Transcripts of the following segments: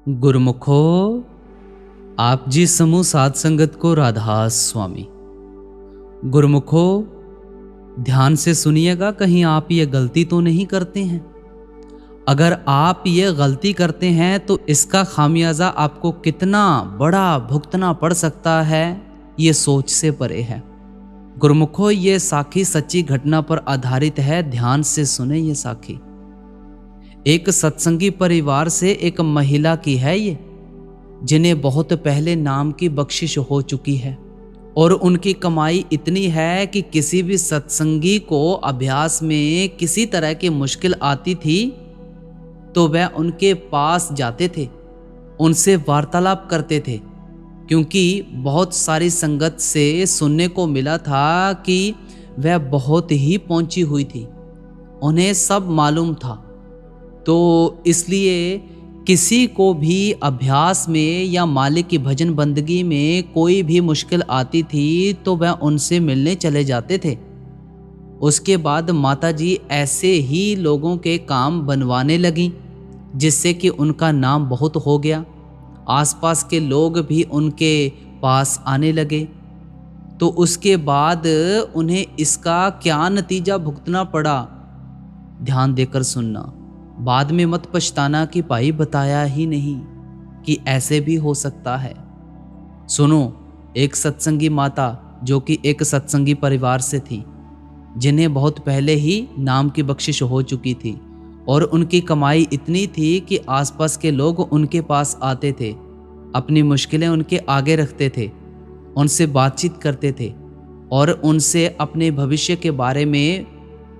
गुरुमुखो, आप जी समूह साध संगत को राधा स्वामी। गुरुमुखो, ध्यान से सुनिएगा, कहीं आप ये गलती तो नहीं करते हैं। अगर आप ये गलती करते हैं तो इसका खामियाजा आपको कितना बड़ा भुगतना पड़ सकता है, ये सोच से परे है। गुरुमुखो, ये साखी सच्ची घटना पर आधारित है, ध्यान से सुने ये साखी। एक सत्संगी परिवार से एक महिला की है ये, जिन्हें बहुत पहले नाम की बख्शिश हो चुकी है और उनकी कमाई इतनी है कि किसी भी सत्संगी को अभ्यास में किसी तरह की मुश्किल आती थी तो वह उनके पास जाते थे, उनसे वार्तालाप करते थे, क्योंकि बहुत सारी संगत से सुनने को मिला था कि वह बहुत ही पहुंची हुई थी, उन्हें सब मालूम था। तो इसलिए किसी को भी अभ्यास में या मालिक की भजन बंदगी में कोई भी मुश्किल आती थी तो वह उनसे मिलने चले जाते थे। उसके बाद माताजी ऐसे ही लोगों के काम बनवाने लगी, जिससे कि उनका नाम बहुत हो गया। आसपास के लोग भी उनके पास आने लगे। तो उसके बाद उन्हें इसका क्या नतीजा भुगतना पड़ा, ध्यान देकर सुनना। बाद में मत पछताना कि भाई बताया ही नहीं कि ऐसे भी हो सकता है। सुनो, एक सत्संगी माता जो कि एक सत्संगी परिवार से थी, जिन्हें बहुत पहले ही नाम की बख्शिश हो चुकी थी और उनकी कमाई इतनी थी कि आसपास के लोग उनके पास आते थे, अपनी मुश्किलें उनके आगे रखते थे, उनसे बातचीत करते थे और उनसे अपने भविष्य के बारे में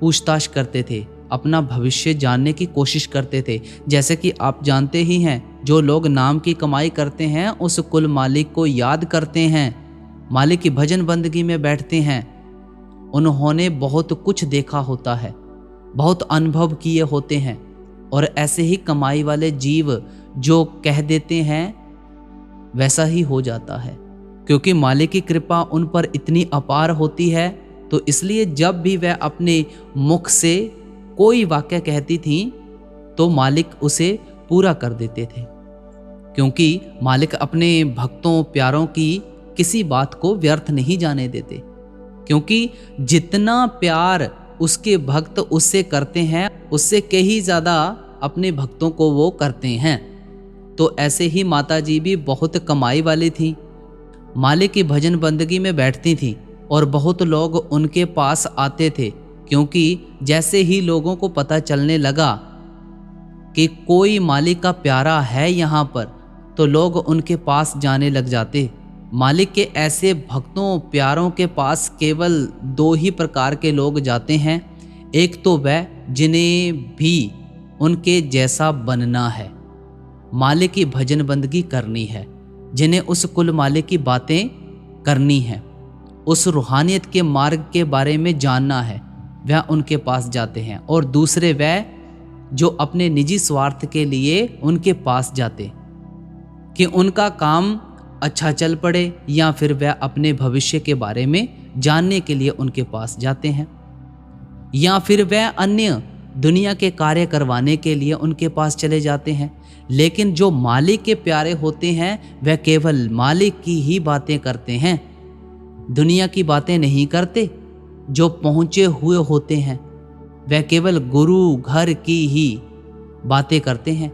पूछताछ करते थे, अपना भविष्य जानने की कोशिश करते थे। जैसे कि आप जानते ही हैं, जो लोग नाम की कमाई करते हैं उस कुल मालिक को याद करते हैं, मालिक की भजन बंदगी में बैठते हैं। उन्होंने बहुत कुछ देखा होता है, बहुत अनुभव किए होते हैं, और ऐसे ही कमाई वाले जीव जो कह देते हैं वैसा ही हो जाता है, क्योंकि मालिक की कृपा उन पर इतनी अपार होती है। तो इसलिए जब भी वह अपने मुख से कोई वाक्य कहती थी तो मालिक उसे पूरा कर देते थे, क्योंकि मालिक अपने भक्तों प्यारों की किसी बात को व्यर्थ नहीं जाने देते, क्योंकि जितना प्यार उसके भक्त उससे करते हैं उससे कहीं ज़्यादा अपने भक्तों को वो करते हैं। तो ऐसे ही माताजी भी बहुत कमाई वाली थी, मालिक की भजन बंदगी में बैठती थी और बहुत लोग उनके पास आते थे, क्योंकि जैसे ही लोगों को पता चलने लगा कि कोई मालिक का प्यारा है यहाँ पर, तो लोग उनके पास जाने लग जाते। मालिक के ऐसे भक्तों प्यारों के पास केवल दो ही प्रकार के लोग जाते हैं। एक तो वह जिन्हें भी उनके जैसा बनना है, मालिक की भजन बंदगी करनी है, जिन्हें उस कुल मालिक की बातें करनी है, उस रूहानियत के मार्ग के बारे में जानना है, वह उनके पास जाते हैं। और दूसरे वह जो अपने निजी स्वार्थ के लिए उनके पास जाते कि उनका काम अच्छा चल पड़े, या फिर वह अपने भविष्य के बारे में जानने के लिए उनके पास जाते हैं, या फिर वह अन्य दुनिया के कार्य करवाने के लिए उनके पास चले जाते हैं। लेकिन जो मालिक के प्यारे होते हैं वह केवल मालिक की ही बातें करते हैं, दुनिया की बातें नहीं करते। जो पहुँचे हुए होते हैं वह केवल गुरु घर की ही बातें करते हैं,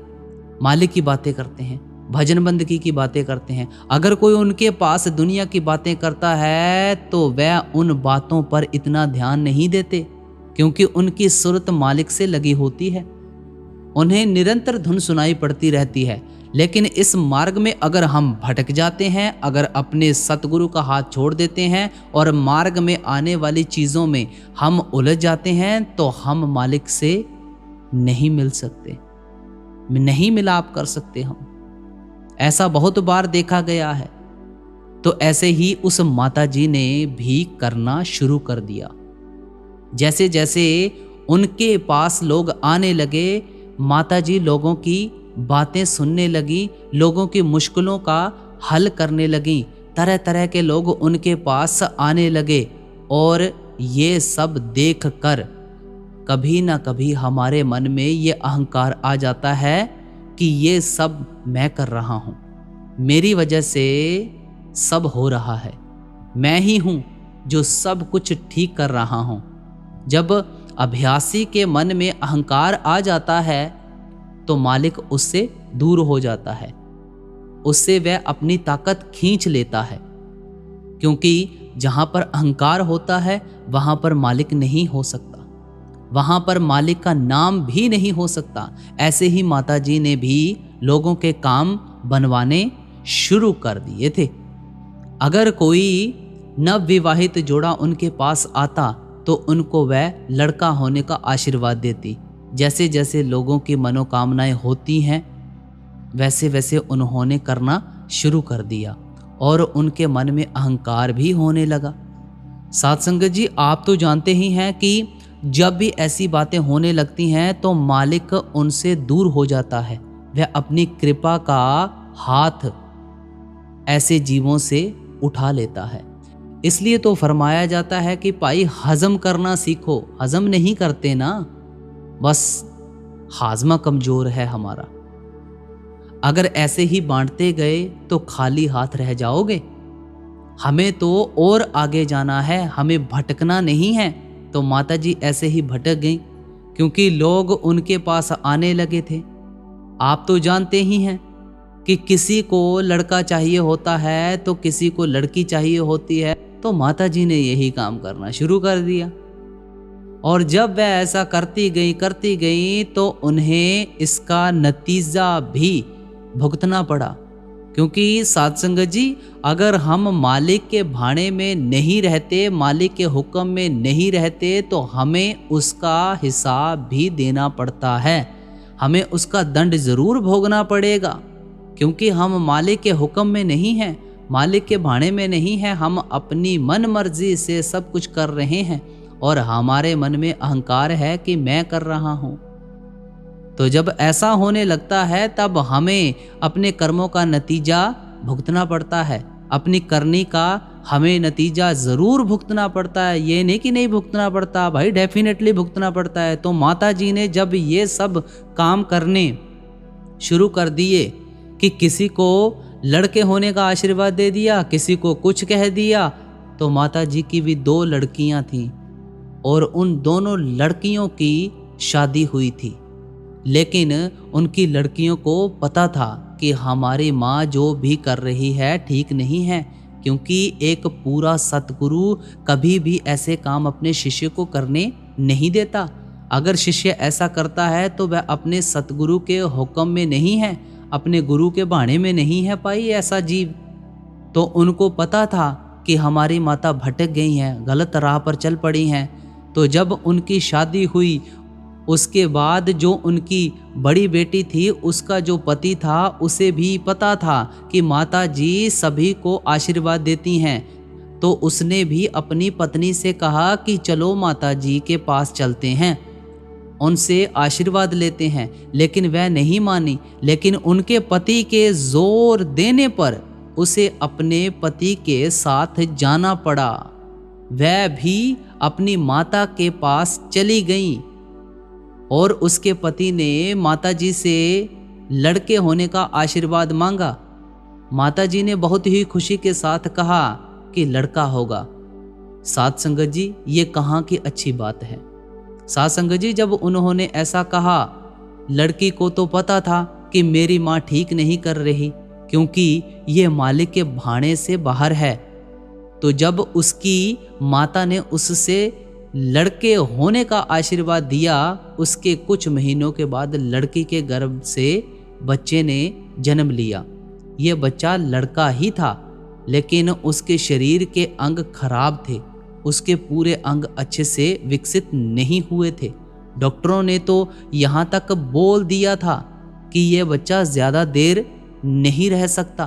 मालिक की बातें करते हैं, भजन बंदगी की बातें करते हैं। अगर कोई उनके पास दुनिया की बातें करता है तो वह उन बातों पर इतना ध्यान नहीं देते, क्योंकि उनकी सुरत मालिक से लगी होती है, उन्हें निरंतर धुन सुनाई पड़ती रहती है। लेकिन इस मार्ग में अगर हम भटक जाते हैं, अगर अपने सतगुरु का हाथ छोड़ देते हैं और मार्ग में आने वाली चीज़ों में हम उलझ जाते हैं, तो हम मालिक से नहीं मिल सकते, नहीं मिलाप कर सकते हम। ऐसा बहुत बार देखा गया है। तो ऐसे ही उस माताजी ने भी करना शुरू कर दिया। जैसे जैसे उनके पास लोग आने लगे, माताजी लोगों की बातें सुनने लगी, लोगों की मुश्किलों का हल करने लगी, तरह तरह के लोग उनके पास आने लगे। और ये सब देख कर कभी ना कभी हमारे मन में ये अहंकार आ जाता है कि ये सब मैं कर रहा हूँ, मेरी वजह से सब हो रहा है, मैं ही हूँ जो सब कुछ ठीक कर रहा हूँ। जब अभ्यासी के मन में अहंकार आ जाता है तो मालिक उससे दूर हो जाता है, उससे वह अपनी ताकत खींच लेता है, क्योंकि जहाँ पर अहंकार होता है वहाँ पर मालिक नहीं हो सकता, वहाँ पर मालिक का नाम भी नहीं हो सकता। ऐसे ही माता जी ने भी लोगों के काम बनवाने शुरू कर दिए थे। अगर कोई नवविवाहित जोड़ा उनके पास आता तो उनको वह लड़का होने का आशीर्वाद देती। जैसे जैसे लोगों की मनोकामनाएं होती हैं वैसे वैसे उन्होंने करना शुरू कर दिया और उनके मन में अहंकार भी होने लगा। साध संगत जी, आप तो जानते ही हैं कि जब भी ऐसी बातें होने लगती हैं तो मालिक उनसे दूर हो जाता है, वह अपनी कृपा का हाथ ऐसे जीवों से उठा लेता है। इसलिए तो फरमाया जाता है कि भाई हजम करना सीखो। हजम नहीं करते ना, बस हाजमा कमजोर है हमारा। अगर ऐसे ही बांटते गए तो खाली हाथ रह जाओगे। हमें तो और आगे जाना है, हमें भटकना नहीं है। तो माता जी ऐसे ही भटक गईं क्योंकि लोग उनके पास आने लगे थे। आप तो जानते ही हैं कि किसी को लड़का चाहिए होता है तो किसी को लड़की चाहिए होती है, तो माता जी ने यही काम करना शुरू कर दिया। और जब वह ऐसा करती गई तो उन्हें इसका नतीजा भी भुगतना पड़ा। क्योंकि साध संगत जी, अगर हम मालिक के भाणे में नहीं रहते, मालिक के हुक्म में नहीं रहते, तो हमें उसका हिसाब भी देना पड़ता है, हमें उसका दंड जरूर भोगना पड़ेगा। क्योंकि हम मालिक के हुक्म में नहीं हैं, मालिक के भाणे में नहीं हैं, हम अपनी मन मर्जी से सब कुछ कर रहे हैं और हमारे मन में अहंकार है कि मैं कर रहा हूँ। तो जब ऐसा होने लगता है तब हमें अपने कर्मों का नतीजा भुगतना पड़ता है, अपनी करनी का हमें नतीजा ज़रूर भुगतना पड़ता है। ये नहीं कि नहीं भुगतना पड़ता, भाई डेफिनेटली भुगतना पड़ता है। तो माता जी ने जब ये सब काम करने शुरू कर दिए कि किसी को लड़के होने का आशीर्वाद दे दिया, किसी को कुछ कह दिया, तो माता जी की भी 2 लड़कियां थीं और उन दोनों लड़कियों की शादी हुई थी। लेकिन उनकी लड़कियों को पता था कि हमारी माँ जो भी कर रही है ठीक नहीं है, क्योंकि एक पूरा सतगुरु कभी भी ऐसे काम अपने शिष्य को करने नहीं देता। अगर शिष्य ऐसा करता है तो वह अपने सतगुरु के हुक्म में नहीं है, अपने गुरु के भाणे में नहीं है पाई ऐसा जीव। तो उनको पता था कि हमारी माता भटक गई हैं, गलत राह पर चल पड़ी हैं। तो जब उनकी शादी हुई उसके बाद जो उनकी बड़ी बेटी थी उसका जो पति था उसे भी पता था कि माता जी सभी को आशीर्वाद देती हैं, तो उसने भी अपनी पत्नी से कहा कि चलो माता जी के पास चलते हैं, उनसे आशीर्वाद लेते हैं। लेकिन वह नहीं मानी, लेकिन उनके पति के जोर देने पर उसे अपने पति के साथ जाना पड़ा। वह भी अपनी माता के पास चली गई और उसके पति ने माता जी से लड़के होने का आशीर्वाद मांगा। माता जी ने बहुत ही खुशी के साथ कहा कि लड़का होगा। साध संगत जी, ये कहाँ की अच्छी बात है। साध संगत जी, जब उन्होंने ऐसा कहा, लड़की को तो पता था कि मेरी माँ ठीक नहीं कर रही, क्योंकि ये मालिक के भाणे से बाहर है। तो जब उसकी माता ने उससे लड़के होने का आशीर्वाद दिया, उसके कुछ महीनों के बाद लड़की के गर्भ से बच्चे ने जन्म लिया। ये बच्चा लड़का ही था, लेकिन उसके शरीर के अंग खराब थे, उसके पूरे अंग अच्छे से विकसित नहीं हुए थे। डॉक्टरों ने तो यहाँ तक बोल दिया था कि ये बच्चा ज़्यादा देर नहीं रह सकता।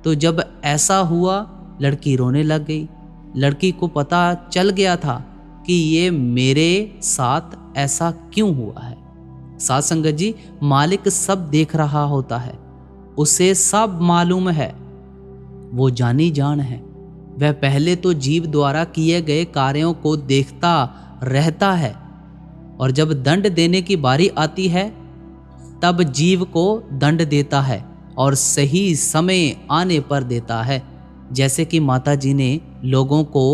तो जब ऐसा हुआ, लड़की रोने लग गई। लड़की को पता चल गया था कि ये मेरे साथ ऐसा क्यों हुआ है। साध संगत जी, मालिक सब देख रहा होता है, उसे सब मालूम है, वो जानी जान है। वह पहले तो जीव द्वारा किए गए कार्यों को देखता रहता है और जब दंड देने की बारी आती है तब जीव को दंड देता है और सही समय आने पर देता है। जैसे कि माता जी ने लोगों को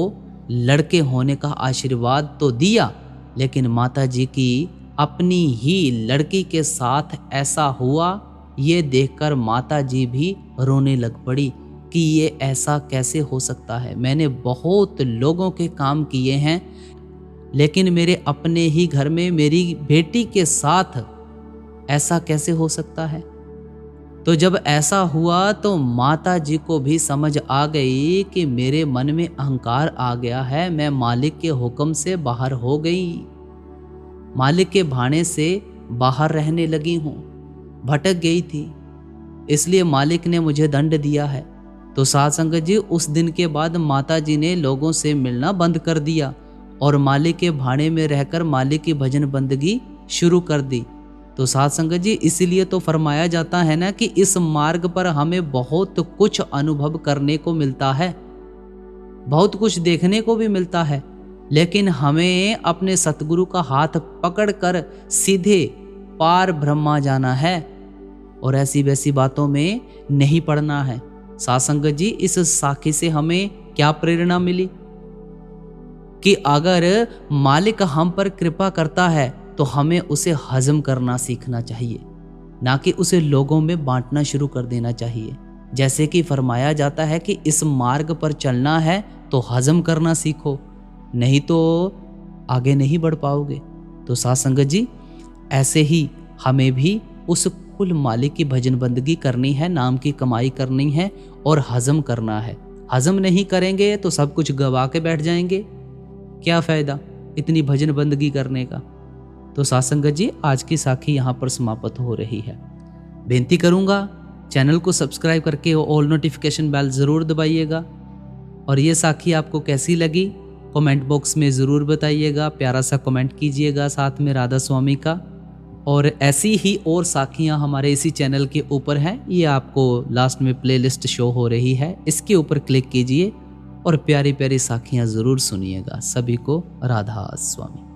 लड़के होने का आशीर्वाद तो दिया, लेकिन माता जी की अपनी ही लड़की के साथ ऐसा हुआ, ये देखकर माता जी भी रोने लग पड़ी कि ये ऐसा कैसे हो सकता है। मैंने बहुत लोगों के काम किए हैं, लेकिन मेरे अपने ही घर में मेरी बेटी के साथ ऐसा कैसे हो सकता है। तो जब ऐसा हुआ तो माता जी को भी समझ आ गई कि मेरे मन में अहंकार आ गया है, मैं मालिक के हुक्म से बाहर हो गई, मालिक के भाने से बाहर रहने लगी हूँ, भटक गई थी, इसलिए मालिक ने मुझे दंड दिया है। तो साध संगत जी, उस दिन के बाद माता जी ने लोगों से मिलना बंद कर दिया और मालिक के भाने में रहकर मालिक की भजन बंदगी शुरू कर दी। तो साध संगत जी, इसीलिए तो फरमाया जाता है ना कि इस मार्ग पर हमें बहुत कुछ अनुभव करने को मिलता है, बहुत कुछ देखने को भी मिलता है, लेकिन हमें अपने सतगुरु का हाथ पकड़कर सीधे पार ब्रह्मा जाना है और ऐसी वैसी बातों में नहीं पड़ना है। साध संगत जी, इस साखी से हमें क्या प्रेरणा मिली कि अगर मालिक हम पर कृपा करता है तो हमें उसे हजम करना सीखना चाहिए, ना कि उसे लोगों में बांटना शुरू कर देना चाहिए। जैसे कि फरमाया जाता है कि इस मार्ग पर चलना है तो हजम करना सीखो, नहीं तो आगे नहीं बढ़ पाओगे। तो साध संगत जी, ऐसे ही हमें भी उस कुल मालिक की भजन बंदगी करनी है, नाम की कमाई करनी है और हजम करना है। हजम नहीं करेंगे तो सब कुछ गवा के बैठ जाएंगे, क्या फ़ायदा इतनी भजन बंदगी करने का। तो साध संगत जी, आज की साखी यहाँ पर समाप्त हो रही है। बेनती करूँगा चैनल को सब्सक्राइब करके ऑल नोटिफिकेशन बेल ज़रूर दबाइएगा। और ये साखी आपको कैसी लगी कमेंट बॉक्स में ज़रूर बताइएगा, प्यारा सा कमेंट कीजिएगा साथ में राधा स्वामी का। और ऐसी ही और साखियाँ हमारे इसी चैनल के ऊपर हैं, ये आपको लास्ट में प्लेलिस्ट शो हो रही है, इसके ऊपर क्लिक कीजिए और प्यारी प्यारी साखियाँ ज़रूर सुनिएगा। सभी को राधा स्वामी।